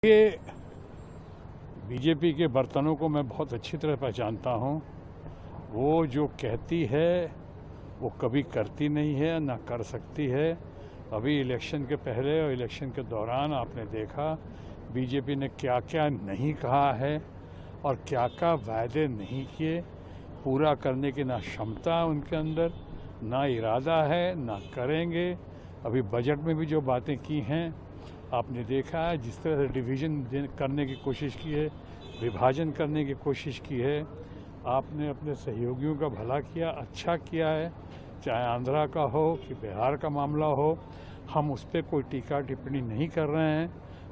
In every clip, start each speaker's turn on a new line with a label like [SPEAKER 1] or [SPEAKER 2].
[SPEAKER 1] ये बीजेपी के बर्तनों को मैं बहुत अच्छी तरह पहचानता हूँ। वो जो कहती है वो कभी करती नहीं है, ना कर सकती है। अभी इलेक्शन के पहले और इलेक्शन के दौरान आपने देखा बीजेपी ने क्या क्या नहीं कहा है और क्या क्या वायदे नहीं किए। पूरा करने की ना क्षमता उनके अंदर, ना इरादा है, ना करेंगे। अभी बजट में भी जो बातें की हैं आपने देखा है, जिस तरह से डिवीज़न करने की कोशिश की है, विभाजन करने की कोशिश की है। आपने अपने सहयोगियों का भला किया, अच्छा किया है, चाहे आंध्रा का हो कि बिहार का मामला हो। हम उस पर कोई टीका टिप्पणी नहीं कर रहे हैं।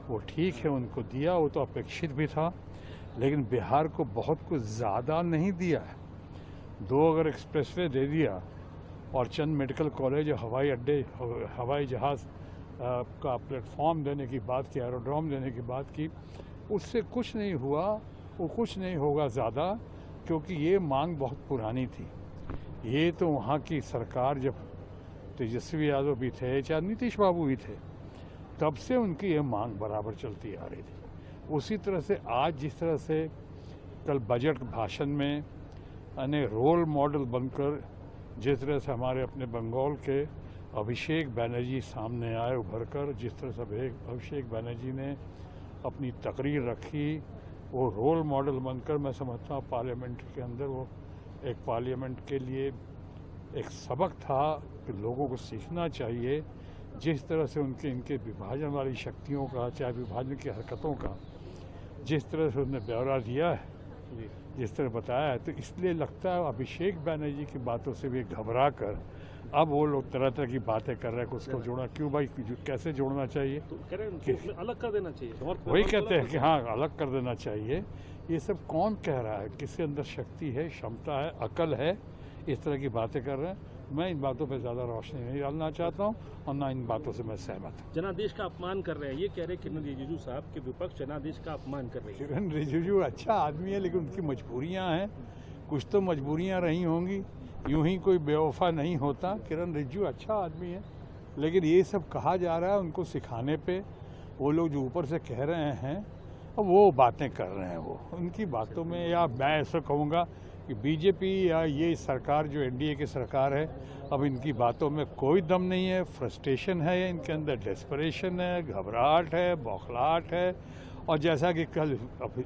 [SPEAKER 1] वो ठीक है, उनको दिया, वो तो अपेक्षित भी था, लेकिन बिहार को बहुत कुछ ज़्यादा नहीं दिया है। 2 अगर एक्सप्रेसवे दे दिया और चंद मेडिकल कॉलेज, हवाई अड्डे, हवाई जहाज़ का प्लेटफॉर्म देने की बात की, एरोड्रोम देने की बात की, उससे कुछ नहीं हुआ। वो कुछ नहीं होगा ज़्यादा, क्योंकि ये मांग बहुत पुरानी थी। ये तो वहाँ की सरकार, जब तेजस्वी यादव भी थे, चाहे नीतीश बाबू भी थे, तब से उनकी ये मांग बराबर चलती आ रही थी। उसी तरह से आज जिस तरह से कल बजट भाषण में यानी रोल मॉडल बनकर जिस तरह से हमारे अपने बंगाल के अभिषेक बनर्जी सामने आए उभर कर, जिस तरह से अभिषेक बनर्जी ने अपनी तकरीर रखी, वो रोल मॉडल बनकर मैं समझता हूँ पार्लियामेंट के अंदर वो एक पार्लियामेंट के लिए एक सबक था कि लोगों को सीखना चाहिए। जिस तरह से इनके विभाजन वाली शक्तियों का, चाहे विभाजन की हरकतों का जिस तरह से उन्होंने ब्यौरा दिया है, जिस तरह बताया है, तो इसलिए लगता है अभिषेक बनर्जी की बातों से भी घबरा कर अब वो लोग तरह तरह की बातें कर रहे हैं कि उसको जोड़ना क्यों भाई, कैसे जोड़ना चाहिए,
[SPEAKER 2] तो कह रहे हैं कि अलग कर देना चाहिए।
[SPEAKER 1] वही कहते हैं कि हाँ अलग कर देना चाहिए। ये सब कौन कह रहा है? किसके अंदर शक्ति है, क्षमता है, अकल है, इस तरह की बातें कर रहे हैं। मैं इन बातों पर ज़्यादा रोशनी नहीं डालना चाहता हूँ और ना इन बातों से मैं सहमत हूँ।
[SPEAKER 2] जनादेश का अपमान कर रहे हैं, ये कह रहे हैं किरण रिजिजू साहब के विपक्ष जनादेश का अपमान कर रही है।
[SPEAKER 1] किरण रिजिजू अच्छा आदमी है, लेकिन उनकी मजबूरियाँ हैं। कुछ तो मजबूरियाँ रही होंगी, यूं ही कोई बेवफा नहीं होता। किरण रिजिजू अच्छा आदमी है, लेकिन ये सब कहा जा रहा है उनको सिखाने पे। वो लोग जो ऊपर से कह रहे हैं वो बातें कर रहे हैं, वो उनकी बातों में, या मैं ऐसा कहूँगा कि बीजेपी या ये सरकार जो एनडीए की सरकार है, अब इनकी बातों में कोई दम नहीं है। फ्रस्ट्रेशन है इनके अंदर, डेस्परेशन है, घबराहट है, बौखलाहट है। और जैसा कि कल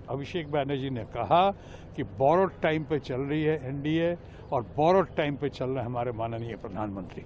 [SPEAKER 1] अभिषेक बनर्जी ने कहा कि बोरोड टाइम पे चल रही है एनडीए, और बोरोड टाइम पे चल रहे हैं हमारे माननीय प्रधानमंत्री।